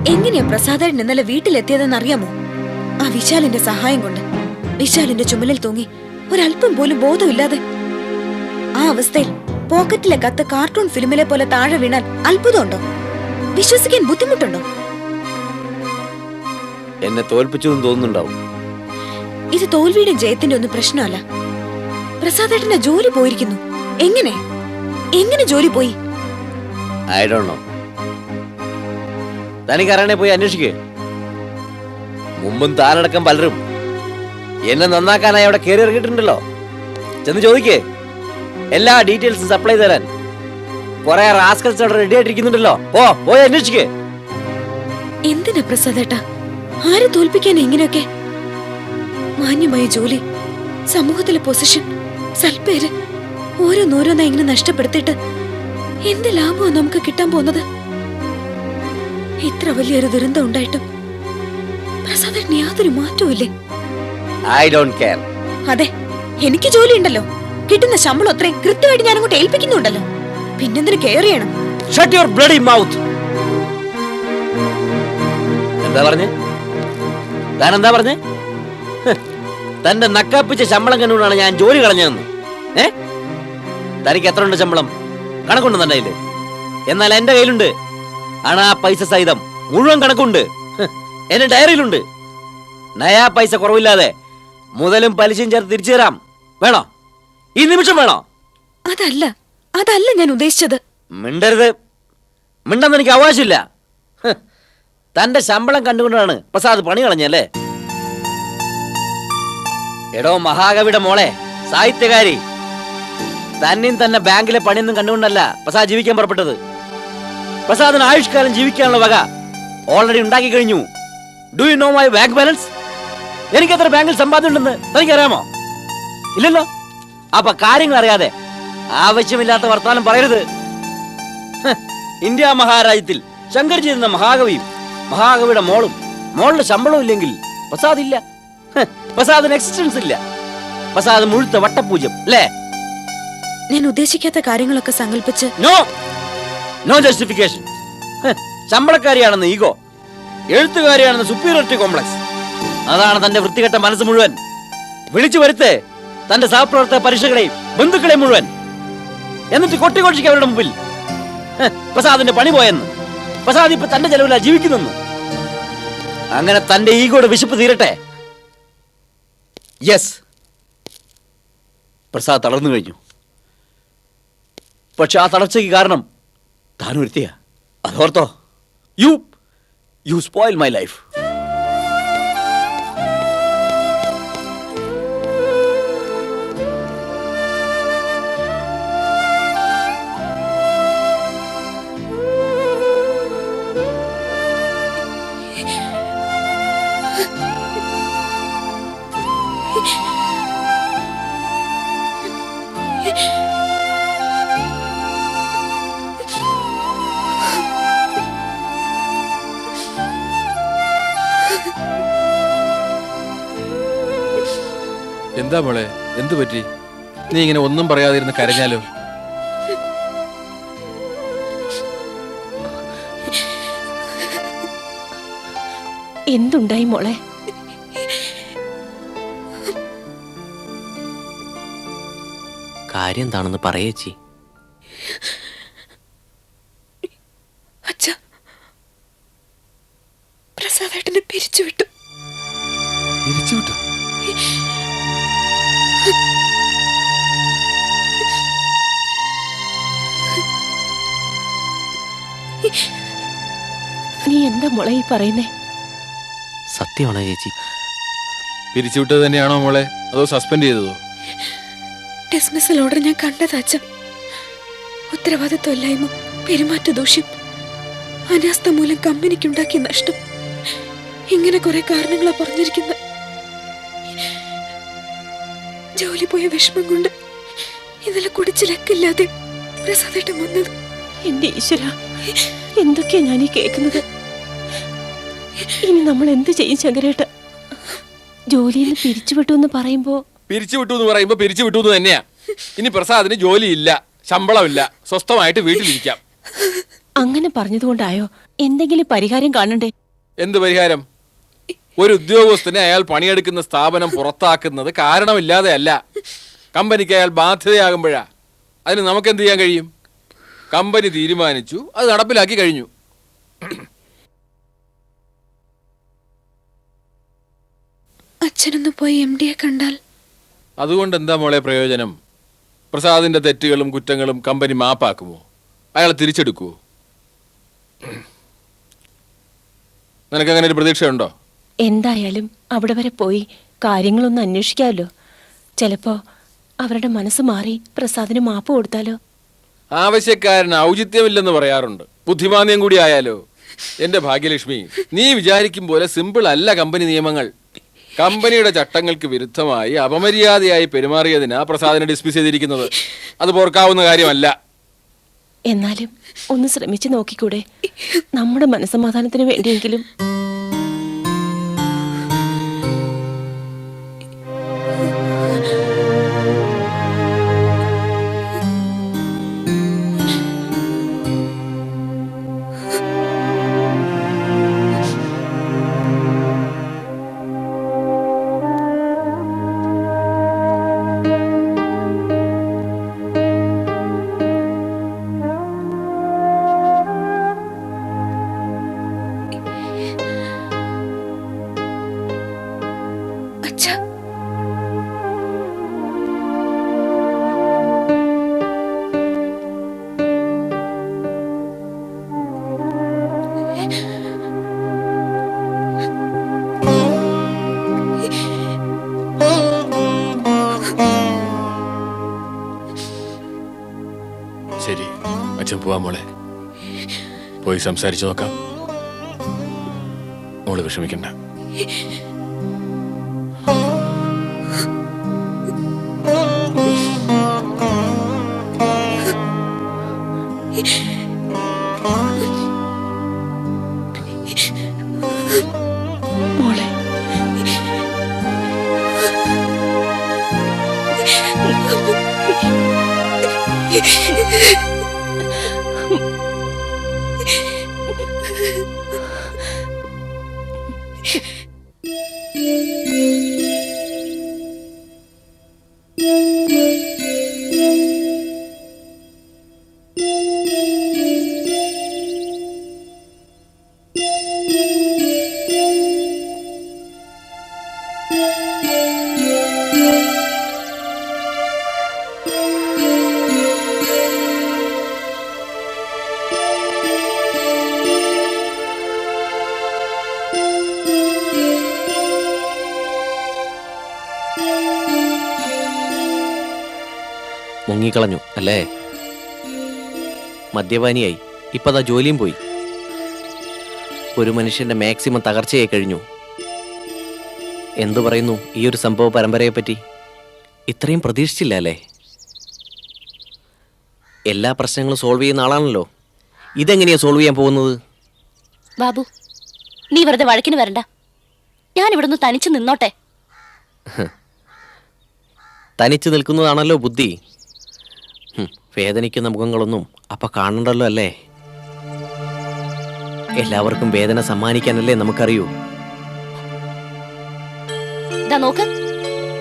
എങ്ങനെയാ പ്രസാദേട്ടൻ ഇന്നലെ വീട്ടിലെത്തിയതെന്ന് അറിയാമോ? ആ വിശാലിന്റെ സഹായം കൊണ്ട്. വിശാലിന്റെ ചുമലിൽ തൂങ്ങി ഒരല്പം പോലും ബോധമില്ലാതെ. ആ അവസ്ഥയിൽ പോക്കറ്റിലെ കത്ത് കാർട്ടൂൺ ഫിലിമിലെ പോലെ താഴെ വീണാൽ അത്ഭുതമുണ്ടോ? വിശ്വസിക്കാൻ ബുദ്ധിമുട്ടുണ്ടോ? എന്നെ തോൽപ്പിച്ചു തോന്നുന്നുണ്ടാവും. ഇത് തോൽവിയുടെ ജയത്തിന്റെ ഒന്നും പ്രശ്നമല്ല. പ്രസാദേട്ടന്റെ ജോലി പോയിരിക്കുന്നു. എങ്ങനെ എങ്ങനെ ജോലി പോയി? I don't know. തനിക്കറിയണേ പോയി അന്വേഷിക്കേ. മുമ്പും താനടക്കം പലരും എന്നെ നന്നാക്കാനായി അവിടെ കയറി ഇറങ്ങിയിട്ടുണ്ടല്ലോ. ചെന്ന് ചോദിക്കേ. എല്ലാ ഡീറ്റെയിൽസും സപ്ലൈ തരാൻ കുറെ റാസ്കൽസ് അവിടെ റെഡി ആയിട്ടിരിക്കുന്നുണ്ടല്ലോ. പോയി അന്വേഷിക്കേ. എന്തിനാ പ്രസാദേട്ടാ ആരെ തോൽപ്പിക്കാൻ ഇങ്ങനെയൊക്കെ? മാന്യമായ ജോലി, സമൂഹത്തിലെ പൊസിഷൻ, സൽപ്പേര് ഓരോന്നോരോന്നാ ഇങ്ങനെ നഷ്ടപ്പെടുത്തിയിട്ട് എന്ത് ലാഭമാണ് നമുക്ക് കിട്ടാൻ പോകുന്നത്? ഇത്ര വലിയൊരു ദുരന്തം ഉണ്ടായിട്ടും പ്രസാദേട്ടന് യാതൊരു മാറ്റവും ഇല്ലേ? I don't care. അതെ, എനിക്ക് ജോലി ഉണ്ടല്ലോ. കിട്ടുന്ന ശമ്പളം അത്രയും കൃത്യമായിട്ട് ഞാൻ അങ്ങോട്ട് ഏൽപ്പിക്കുന്നുണ്ടല്ലോ. പിന്നെന്തിനു കെയർ ചെയ്യണം? Shut your bloody mouth. എന്താ പറഞ്ഞേ? താൻ എന്താ പറഞ്ഞേ? തന്റെ നക്കാപ്പിച്ച ശമ്പളം കണ്ടുകൊണ്ടാണ് ഞാൻ ജോലി കളഞ്ഞതെന്ന്. തനിക്ക് എത്ര ഉണ്ട് ശമ്പളം? കണക്കുണ്ട് തന്റെ കയ്യില്. എന്നാൽ എന്റെ കയ്യിലുണ്ട്. അണാ പൈസ സഹിതം മുഴുവൻ കണക്കുണ്ട്. എന്റെ ഡയറിയിലുണ്ട്. നയാ പൈസ കുറവില്ലാതെ മുതലും പലിശയും ചേർത്ത് തിരിച്ചു തരാം. വേണോ? ഈ നിമിഷം വേണോ? അതല്ല ഞാൻ ഉദ്ദേശിച്ചത്. മിണ്ടരുത്. മിണ്ടെന്ന് എനിക്ക് അവകാശമില്ല. തന്റെ ശമ്പളം കണ്ടുകൊണ്ടാണ് പ്രസാദ് പണി കളഞ്ഞല്ലേ? എടോ മഹാകവിയുടെ മോളെ, സാഹിത്യകാരി, തന്നെയും തന്നെ ബാങ്കിലെ പണിയൊന്നും കണ്ടുകൊണ്ടല്ല പ്രസാദ് ജീവിക്കാൻ പുറപ്പെട്ടത്. പ്രസാദിന് ആയുഷ്കാലം ജീവിക്കാനുള്ള വക ഓൾറെഡി ഉണ്ടാക്കി കഴിഞ്ഞു. Do you know my bank balance? എനിക്ക് എത്ര ബാങ്കിൽ സമ്പാദ്യം ഉണ്ടെന്ന് തനിക്കറിയാമോ? ഇല്ലല്ലോ. അപ്പൊ കാര്യങ്ങൾ അറിയാതെ ആവശ്യമില്ലാത്ത വർത്തമാനം പറയരുത്. ഇന്ത്യ മഹാരാജ്യത്തിൽ ശങ്കർജി എന്ന മഹാകവിയും മഹാകവിയുടെ മോളും മോളുടെ ശമ്പളവും ഇല്ലെങ്കിൽ പ്രസാദ് ഇല്ല. പ്രസാദിന് എക്സിസ്റ്റൻസ് ഇല്ല. പ്രസാദ് മുഴുത്ത വട്ടപൂജ്യം അല്ലേ? ഞാൻ ഉദ്ദേശിക്കാത്ത കാര്യങ്ങളൊക്കെ സങ്കല്പിച്ച് നോ ജസ്റ്റിഫിക്കേഷൻ. ശമ്പളക്കാരിയാണെന്ന് ഈഗോ, എഴുത്തുകാരിയാണെന്ന് സുപ്പീരിയോറിറ്റി കോംപ്ലക്സ്. അതാണ് തന്റെ വൃത്തികെട്ട മനസ്സ് മുഴുവൻ. വിളിച്ചു വരുത്തേ തന്റെ സഹപ്രവർത്തക പരീക്ഷകളെയും ബന്ധുക്കളെയും മുഴുവൻ. എന്നിട്ട് കൊട്ടിക്കൊട്ടിക്ക് അവരുടെ മുമ്പിൽ പ്രസാദിന്റെ പണി പോയെന്ന്, പ്രസാദ് ഇപ്പൊ തന്റെ ചെലവിലാ ജീവിക്കുന്നെന്ന്. അങ്ങനെ തന്റെ ഈഗോയുടെ വിശപ്പ് തീരട്ടെ. യെസ്, പ്രസാദ് തളർന്നു കഴിഞ്ഞു. പക്ഷെ ആ തളർച്ചയ്ക്ക് കാരണം താൻ ഒരുത്തിയ. അതോർത്തോ? You spoil my life. എന്താ മോളെ, എന്തു പറ്റി? നീ ഇങ്ങനെ ഒന്നും പറയാതിരുന്ന് കരഞ്ഞാലോ? എന്തുണ്ടായി മോളെ? കാര്യം എന്താണെന്ന് പറയേച്ചി. അച്ഛാ, പ്രസാദേട്ടനെ പിരിച്ചുവിട്ടു. പിരിച്ചുവിട്ടു? നീ എന്താ മോളെ ഈ പറയുന്നേ? സത്യമാണോ ചേച്ചി? പിരിച്ചുവിട്ടത് തന്നെയാണോ മോളെ, അതോ സസ്പെൻഡ് ചെയ്തതോ? ഡിസ്മിസൽ ഓർഡർ ഞാൻ കണ്ടത് അച്ഛൻ. ഉത്തരവാദിത്വമില്ലായ്മ, പെരുമാറ്റ ദൂഷ്യം, അനാസ്ഥ മൂലം കമ്പനിക്കുണ്ടാക്കിയ നഷ്ടം, ഇങ്ങനെ കുറെ കാരണങ്ങളാ പറഞ്ഞിരിക്കുന്നത്. ജോലി പോയ വിഷമം കൊണ്ട് ഇന്നലെ കുടിച്ചിലക്കില്ലാതെ പ്രസാദേട്ടൻ വന്നത്. എന്റെ ഈശ്വര, എന്തൊക്കെയാ ഞാൻ ഈ കേൾക്കുന്നത്? ഇനി നമ്മൾ എന്ത് ചെയ്യും ശങ്കരേട്ട? ജോലിയിൽ നിന്ന് പിരിച്ചുവിട്ടു എന്ന് പറയുമ്പോ പിരിച്ചുവിട്ടു എന്ന് തന്നെയാ. ഇനി പ്രസാദിന് ജോലിയില്ല, ശമ്പളമില്ല, സ്വസ്ഥമായിട്ട് വീട്ടിലിരിക്കാം. അങ്ങനെ പറഞ്ഞതുകൊണ്ടായോ? എന്തെങ്കിലും പരിഹാരം കാണണ്ടേ? എന്ത് പരിഹാരം? ഒരു ഉദ്യോഗസ്ഥനെ അയാൾ പണിയെടുക്കുന്ന സ്ഥാപനം പുറത്താക്കുന്നത് കാരണമില്ലാതെ അല്ല. കമ്പനിക്ക് അയാൾ ബാധ്യതയാകുമ്പോഴാ. അതിന് നമുക്ക് എന്ത് ചെയ്യാൻ കഴിയും? കമ്പനി തീരുമാനിച്ചു, അത് നടപ്പിലാക്കി കഴിഞ്ഞു. അച്ഛനൊന്ന് പോയി MD യെ കണ്ടാൽ? അതുകൊണ്ട് എന്താ മോളെ പ്രയോജനം? പ്രസാദിന്റെ തെറ്റുകളും കുറ്റങ്ങളും കമ്പനി മാപ്പാക്കുമോ? അയാൾ തിരിച്ചെടുക്കുമോ? നിനക്കങ്ങനെ ഒരു പ്രതീക്ഷയുണ്ടോ? എന്തായാലും അവിടെ വരെ പോയി കാര്യങ്ങളൊന്ന് അന്വേഷിക്കാമല്ലോ. ചിലപ്പോ അവരുടെ മനസ്സ് മാറി പ്രസാദിന് മാപ്പ് കൊടുത്താലോ? ആവശ്യക്കാരന് ഔചിത്യമില്ലെന്ന് പറയാറുണ്ട്. ബുദ്ധിമാന്യം കൂടി ആയാലോ? എന്റെ ഭാഗ്യലക്ഷ്മി, നീ വിചാരിക്കും പോലെ സിമ്പിൾ അല്ല കമ്പനി നിയമങ്ങൾ. കമ്പനിയുടെ ചട്ടങ്ങൾക്ക് വിരുദ്ധമായി അപമര്യാദയായി പെരുമാറിയതിനാ പ്രസാദിനെ ഡിസ്മിസ് ചെയ്തിരിക്കുന്നത്. അത് പോർക്കാവുന്ന കാര്യമല്ല. എന്നാലും ഒന്ന് ശ്രമിച്ചു നോക്കിക്കൂടെ? നമ്മുടെ മനസ്സമാധാനത്തിന് വേണ്ടിയെങ്കിലും. അച്ഛാ, ശരി, അച്ഛൻ പോവാ മോളെ. പോയി സംസാരിച്ചു നോക്കാം. മോള് വിഷമിക്കണ്ട. മോളെ, മുങ്ങിക്കളഞ്ഞു അല്ലേ? മദ്യപാനിയായി, ഇപ്പതാ ജോലിയും പോയി. ഒരു മനുഷ്യന്റെ മാക്സിമം തകർച്ചയായി കഴിഞ്ഞു. എന്തു പറയുന്നു ഈ ഒരു സംഭവ പരമ്പരയെ പറ്റി? ഇത്രയും പ്രതീക്ഷിച്ചില്ല അല്ലേ? എല്ലാ പ്രശ്നങ്ങളും സോൾവ് ചെയ്യുന്ന ആളാണല്ലോ. ഇതെങ്ങനെയാ സോൾവ് ചെയ്യാൻ പോകുന്നത്? ബാബു, നീ വെറുതെ വഴക്കിന് വരണ്ട. ഞാൻ ഇവിടുന്ന് തനിച്ച് നിന്നോട്ടെ. തനിച്ച് നിൽക്കുന്നതാണല്ലോ ബുദ്ധി. വേദനിക്കുന്ന മുഖങ്ങളൊന്നും അപ്പൊ കാണണ്ടല്ലോ അല്ലേ? എല്ലാവർക്കും വേദന സമ്മാനിക്കാനല്ലേ നമുക്കറിയൂ. ദാ നോക്ക്,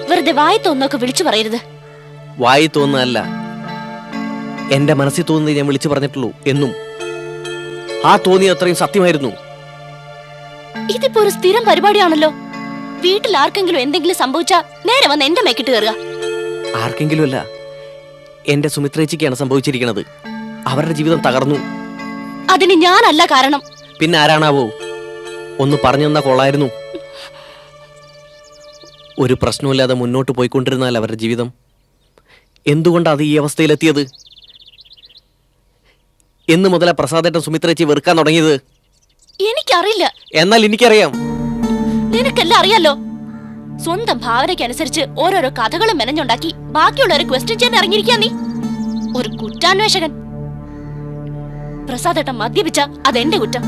വെറുതെ വായി തോന്നൊക്കെ വിളിച്ചു പറയരുത്. വായി തോന്നുന്നതല്ല, എന്റെ മനസ്സിൽ തോന്നുന്നത് ഞാൻ വിളിച്ചു പറഞ്ഞിട്ടുള്ളൂ എന്നും. ആ തോന്നിയ അത്രയും സത്യമായിരുന്നു. ഇതിപ്പോ ഒരു സ്ഥിരം പരിപാടിയാണല്ലോ. വീട്ടിൽ ആർക്കെങ്കിലും എന്തെങ്കിലും സംഭവിച്ചാ നേരെ വന്ന് എന്റെ മേക്കിട്ട് കയറുക. ആർക്കെങ്കിലും അല്ല, എന്റെ സുമിത്രേച്ചിക്കാണ് സംഭവിച്ചിരിക്കുന്നത്. അവരുടെ ജീവിതം തകർന്നു. അതിന് ഞാനല്ല കാരണം. പിന്നെ ആരാണാവോ? ഒന്ന് പറഞ്ഞു തന്നാ കൊള്ളായിരുന്നു. ഒരു പ്രശ്നമില്ലാതെ മുന്നോട്ട് പോയിക്കൊണ്ടിരുന്നാൽ അവരുടെ ജീവിതം. എന്തുകൊണ്ടാണ് അത് ഈ അവസ്ഥയിലെത്തിയത്? എന്ന് മുതലാ പ്രസാദേട്ടൻ സുമിത്രേച്ചി വെറുക്കാൻ തുടങ്ങിയത്? എനിക്കറിയില്ല. എന്നാൽ എനിക്കറിയാം. നിനക്കെല്ലാം അറിയാലോ. സ്വന്തം ഭാവനയ്ക്കനുസരിച്ച് ഓരോരോ കഥകളും മെനഞ്ഞുണ്ടാക്കി ബാക്കിയുള്ളവരെ ക്വസ്റ്റ്യൻ ചെയ്യാൻ ഇറങ്ങിയിരിക്കാ നീ. ഒരു കുറ്റാന്വേഷകൻ. പ്രസാദേട്ടൻ മദ്യപിച്ച അതെന്റെ കുറ്റം.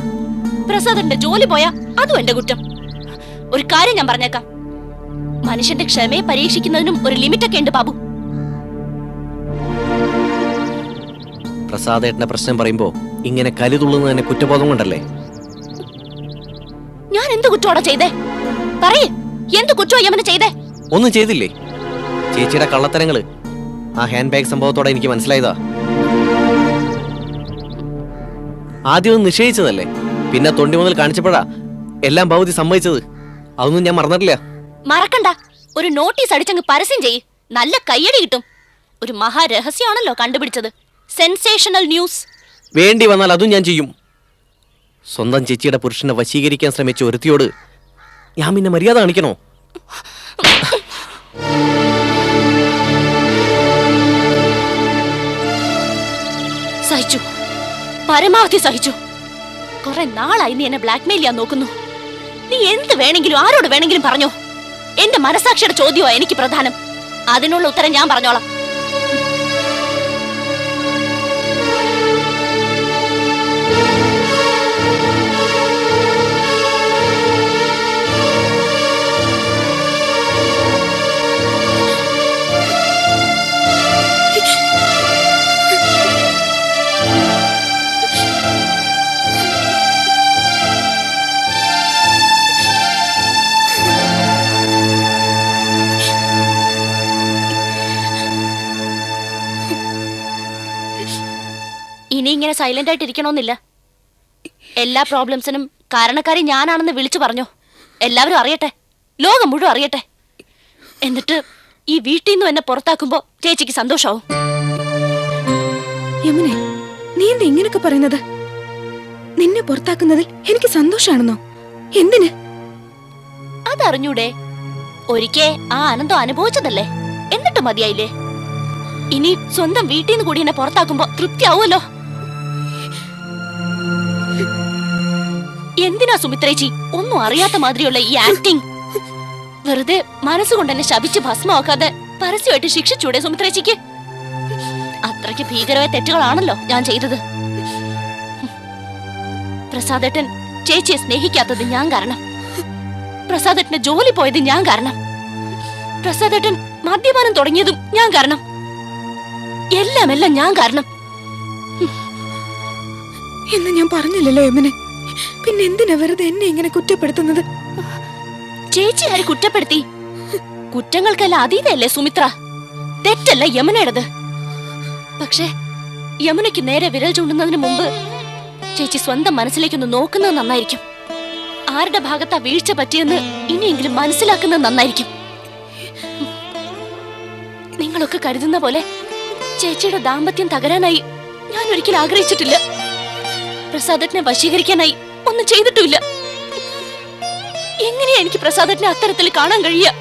പ്രസാദേട്ടന്റെ ജോലി പോയാ അതും എന്റെ കുറ്റം. ഒരു കാര്യം ഞാൻ പറഞ്ഞേക്കാം, മനുഷ്യന്റെ ക്ഷമയെ പരീക്ഷിക്കുന്നതിനും ഒരു ലിമിറ്റൊക്കെ ഉണ്ട് ബാബു. പ്രസാദേട്ടന്റെ പ്രശ്നം പറയുമ്പോ ഇങ്ങനെ കലിതുള്ളുന്നത് തന്നെ കുറ്റബോധം കൊണ്ടല്ലേ? ഞാൻ എന്ത് കുറ്റോടെ ചെയ്തേ? പറയേ, എന്ത് കുറ്റോ യമന ചെയ്തേ? ഒന്നും ചെയ്തില്ലേ? ചേച്ചിയുടെ കള്ളത്തരങ്ങള് ആ ഹാൻഡ് ബാഗ് സംഭവത്തോടെ എനിക്ക് മനസ്സിലായതാ. ആദ്യം ഒന്ന് നിഷേധിച്ചതല്ലേ, പിന്നെ തൊണ്ടി മുതൽ കാണിച്ചപ്പോഴാ എല്ലാം ഭൗതി സമ്മതിച്ചത്. അതൊന്നും ഞാൻ മറന്നിട്ടില്ല. മറക്കണ്ട, ഒരു നോട്ടീസ് അടിച്ചങ്ങ് പരസ്യം ചെയ്യ്, നല്ല കയ്യടി കിട്ടും. ഒരു മഹാരഹസ്യമാണല്ലോ കണ്ടുപിടിച്ചത്. Sensational news. വേണ്ടി വന്നാൽ അതും ഞാൻ ചെയ്യും. സ്വന്തം ചേച്ചിയുടെ പുരുഷനെ വശീകരിക്കാൻ ശ്രമിച്ച ഒരുത്തിയോട് ഞാൻ പിന്നെ മര്യാദ കാണിക്കണോ? സഹിച്ചു, പരമാവധി സഹിച്ചു. കുറെ നാളായി നീ എന്നെ ബ്ലാക്ക്മെയിൽ ചെയ്യാൻ നോക്കുന്നു. നീ എന്ത് വേണമെങ്കിലും ആരോട് വേണമെങ്കിലും പറഞ്ഞോ. എന്റെ മനസാക്ഷിയുടെ ചോദ്യമാ എനിക്ക് പ്രധാനം. അതിനുള്ള ഉത്തരം ഞാൻ പറഞ്ഞോളാം. ഇനി ഇങ്ങനെ സൈലന്റ് ആയിട്ട് ഇരിക്കണമെന്നില്ല. എല്ലാ പ്രോബ്ലംസിനും കാരണക്കാരി ഞാനാണെന്ന് വിളിച്ചു പറഞ്ഞോ. എല്ലാവരും അറിയട്ടെ, ലോകം മുഴുവൻ അറിയട്ടെ. എന്നിട്ട് ഈ വീട്ടിൽ നിന്നും എന്നെ പുറത്താക്കുമ്പോ ചേച്ചിക്ക് സന്തോഷാവും. യമുനെ, നീ എന്താ ഇങ്ങനൊക്കെ പറയുന്നത്? നിന്നെ പുറത്താക്കുന്നതിൽ എനിക്ക് സന്തോഷാണെന്നോ? എന്തിന്? അതറിഞ്ഞൂടെ? ഒരിക്കേ ആ ആനന്ദം അനുഭവിച്ചതല്ലേ, എന്നിട്ട് മതിയായില്ലേ? ഇനി സ്വന്തം വീട്ടിൽ നിന്ന് കൂടി എന്നെ പുറത്താക്കുമ്പോ തൃപ്തിയാവുമല്ലോ. എന്തിനാ സുമിത്രേച്ചി ഒന്നും അറിയാത്ത മാതിരിയുള്ള ഈ ആക്ടിങ്? വെറുതെ മനസ്സുകൊണ്ട് എന്നെ ശപിച്ച് ഭസ്മമാക്കാതെ പരസ്യമായിട്ട് ശിക്ഷിച്ചൂടെ സുമിത്രേച്ചിക്ക്? അത്രയ്ക്ക് ഭീകരമായ തെറ്റുകളാണല്ലോ ഞാൻ ചെയ്തത്. പ്രസാദേട്ടൻ ചേച്ചിയെ സ്നേഹിക്കാത്തത് ഞാൻ കാരണം. പ്രസാദേട്ടന്റെ ജോലി പോയത് ഞാൻ കാരണം. പ്രസാദേട്ടൻ മദ്യപാനം തുടങ്ങിയതും ഞാൻ കാരണം. എല്ലാം ഞാൻ കാരണം. എന്ന് ഞാൻ പറഞ്ഞില്ലല്ലോ യമുനെ. പിന്നെ എന്തിനാ വെറുതെ എന്നെ ഇങ്ങനെ കുറ്റപ്പെടുത്തുന്നത്? ചേച്ചി ആര് കുറ്റപ്പെടുത്തി? കുറ്റങ്ങൾക്കെല്ലാം അതീതയല്ലേ സുമിത്ര. തെറ്റല്ല യമുനയുടേത്. പക്ഷേ യമുനയ്ക്ക് നേരെ വിരൽ ചൂണ്ടുന്നതിന് മുമ്പ് ചേച്ചി സ്വന്തം മനസ്സിലേക്കൊന്ന് നോക്കുന്നത് നന്നായിരിക്കും. ആരുടെ ഭാഗത്താ വീഴ്ച പറ്റിയെന്ന് ഇനിയെങ്കിലും മനസ്സിലാക്കുന്നത് നന്നായിരിക്കും. നിങ്ങളൊക്കെ കരുതുന്ന പോലെ ചേച്ചിയുടെ ദാമ്പത്യം തകരാനായി ഞാൻ ഒരിക്കലും ആഗ്രഹിച്ചിട്ടില്ല. പ്രസാദേട്ടനെ വശീകരിക്കാനായി ഒന്നും ചെയ്തിട്ടില്ല. എങ്ങനെയാ എനിക്ക് പ്രസാദേട്ടനെ അത്തരത്തിൽ കാണാൻ കഴിയുക?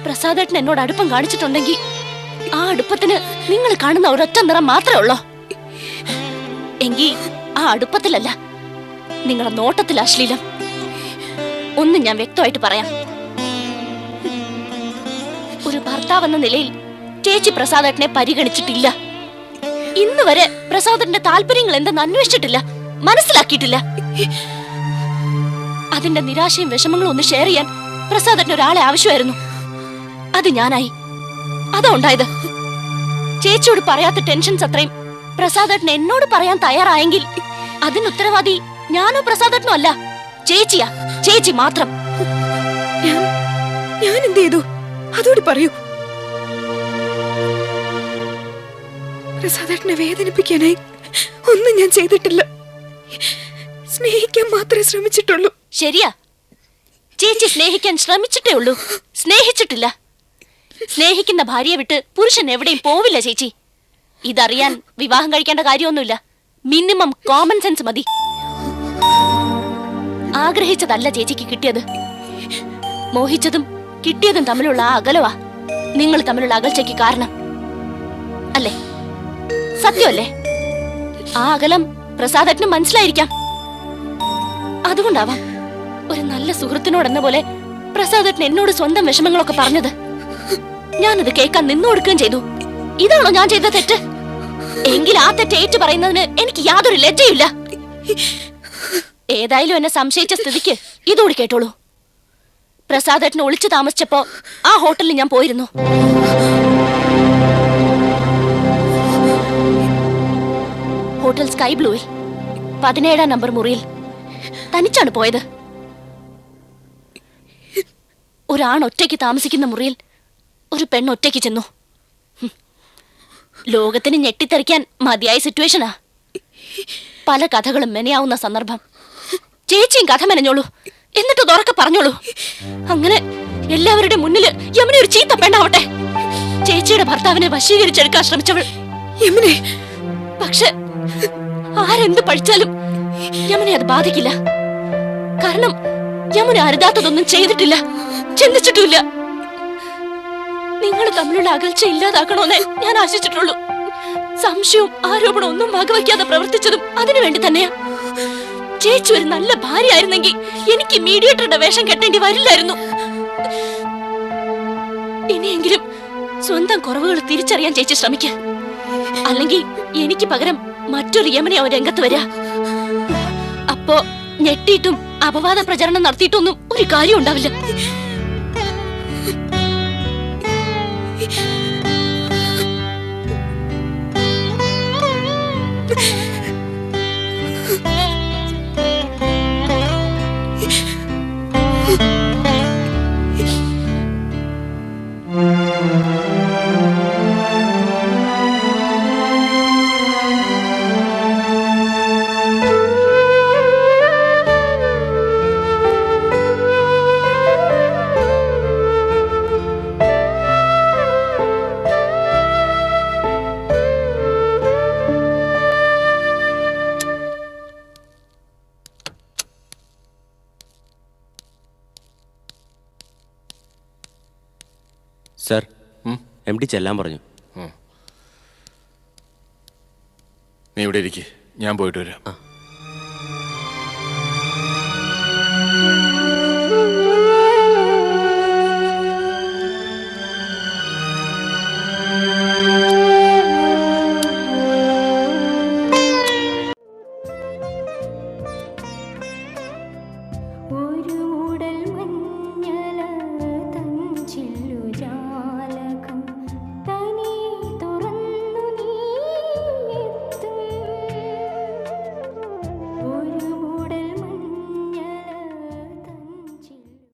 പ്രസാദേട്ടൻ എന്നോട് അടുപ്പം കാണിച്ചിട്ടുണ്ടെങ്കിൽ ആ അടുപ്പത്തിന് നിങ്ങൾ കാണുന്ന ഒരൊറ്റ നിറം മാത്രമേ ഉള്ളൂ. എങ്കിൽ ആ അടുപ്പത്തിലല്ല, നിങ്ങളുടെ നോട്ടത്തിൽ അശ്ലീലം. ഒന്നും ഞാൻ വ്യക്തമായിട്ട് പറയാം. ഒരു ഭർത്താവെന്ന നിലയിൽ ചേച്ചി പ്രസാദേട്ടനെ പരിഗണിച്ചിട്ടില്ല. ഇന്ന് വരെ പ്രസാദേട്ടന്റെ താല്പര്യങ്ങൾ എന്തെന്ന് അന്വേഷിച്ചിട്ടില്ല, മനസ്സിലാക്കിയിട്ടില്ല. അതിന്റെ നിരാശയും വിഷമങ്ങളും ഒന്ന് ഷെയർ ചെയ്യാൻ പ്രസാദേട്ടന് ഒരാളെ ആവശ്യമായിരുന്നു. അത് ഞാനായി. അതാ ഉണ്ടായത്. ചേച്ചിയോട് പറയാത്ത ടെൻഷൻസ് അത്രയും പ്രസാദേട്ടൻ എന്നോട് പറയാൻ തയ്യാറായെങ്കിൽ അതിന് ഉത്തരവാദി ഞാനോ പ്രസാദേട്ടനോ അല്ല, ചേച്ചിയാ. ചേച്ചി മാത്രം. ഞാൻ എന്ത് ചെയ്തു? അതോട് പറയൂ. പ്രസാദേട്ടനെ വേദനിപ്പിക്കാനായി ഒന്നും ഞാൻ ചെയ്തിട്ടില്ല. സ്നേഹിക്കാൻ മാത്രമേ ശ്രമിച്ചിട്ടുള്ളൂ. ശരിയാ, ചേച്ചി സ്നേഹിക്കാൻ ശ്രമിച്ചിട്ടേ ഉള്ളൂ, സ്നേഹിച്ചിട്ടില്ല. സ്നേഹിക്കുന്ന ഭാര്യയെ വിട്ട് പുരുഷൻ എവിടെയും പോവില്ല ചേച്ചി. ഇതറിയാൻ വിവാഹം കഴിക്കേണ്ട കാര്യമൊന്നുമില്ല. മിനിമം കോമൺ സെൻസ് മതി. ആഗ്രഹിച്ചതല്ല ചേച്ചിക്ക് കിട്ടിയത്. മോഹിച്ചതും കിട്ടിയതും തമ്മിലുള്ള ആ അകലവാ നിങ്ങൾ തമ്മിലുള്ള അകൽച്ചയ്ക്ക് കാരണം. അല്ലേ? സത്യമല്ലേ? ആ അകലം പ്രസാദേട്ടന് മനസ്സിലായിരിക്കാം. അതുകൊണ്ടാവാം ഒരു നല്ല സുഹൃത്തിനോടെന്ന പോലെ പ്രസാദേട്ടൻ എന്നോട് സ്വന്തം വിഷമങ്ങളൊക്കെ പറഞ്ഞത്. ഞാനത് കേൾക്കാൻ നിന്നു കൊടുക്കുകയും ചെയ്തു. ഇതാണോ ഞാൻ ചെയ്ത തെറ്റ്? എങ്കിൽ ആ തെറ്റ് ഏറ്റു പറയുന്നതിന് എനിക്ക് യാതൊരു ലജ്ജയില്ല. ഏതായാലും എന്നെ സംശയിച്ച സ്ഥിതിക്ക് ഇതുകൂടി കേട്ടോളൂ. പ്രസാദേട്ടന് ഒളിച്ചു താമസിച്ചപ്പോ ആ ഹോട്ടലിൽ ഞാൻ പോയിരുന്നു. ഹോട്ടൽ സ്കൈ ബ്ലൂയിൽ 17-ാം നമ്പർ മുറിയിൽ തനിച്ചാണ് പോയത്. ഒരാൺ ഒറ്റയ്ക്ക് താമസിക്കുന്ന മുറിയിൽ ഒരു പെണ്ണ് ഒറ്റയ്ക്ക് ചെന്നു. ലോകത്തിന് ഞെട്ടിത്തെറിക്കാൻ മതിയായ സിറ്റുവേഷനാ. പല കഥകളും മെനയാവുന്ന സന്ദർഭം. ചേച്ചിയും കഥ മെനഞ്ഞോളൂ, എന്നിട്ട് തുറക്കെ പറഞ്ഞോളൂ. അങ്ങനെ എല്ലാവരുടെ മുന്നിൽ യമുന ഒരു ചീത്ത പെണ്ണാവട്ടെ. ചേച്ചിയുടെ ഭർത്താവിനെ വശീകരിച്ചെടുക്കാൻ ശ്രമിച്ചവൾ യമുനെ. പക്ഷെ ആരെന്ത് പഴിച്ചാലും യമുനെ അത് ബാധിക്കില്ല. കാരണം യമുന അരുതാത്തതൊന്നും ചെയ്തിട്ടില്ല, ചിന്തിച്ചിട്ടുമില്ല. നിങ്ങൾ തമ്മിലുള്ള അകൽച്ച ഇല്ലാതാക്കണമെന്നേ ഞാൻ ആശിച്ചിട്ടുള്ളൂ. സംശയവും ആരോപണവും ഒന്നും വകവയ്ക്കാതെ പ്രവർത്തിച്ചതും അതിനുവേണ്ടി തന്നെയാ. ചേച്ചി ഒരു നല്ല ഭാര്യ ആയിരുന്നെങ്കിൽ എനിക്ക് മീഡിയേറ്ററുടെ വേഷം കെട്ടേണ്ടി വരില്ലായിരുന്നു. ഇനിയെങ്കിലും സ്വന്തം കുറവുകൾ തിരിച്ചറിയാൻ ചേച്ചി ശ്രമിക്ക. അല്ലെങ്കിൽ എനിക്ക് പകരം മറ്റൊരു യമനെയാവും രംഗത്ത് വരിക. അപ്പോ ഞെട്ടിയിട്ടും അപവാദ പ്രചരണം നടത്തിയിട്ടൊന്നും ഒരു കാര്യം ഉണ്ടാവില്ല. സർ, MD ചെല്ലാൻ പറഞ്ഞു. നീ ഇവിടെ ഇരിക്കെ, ഞാൻ പോയിട്ട് വരാം.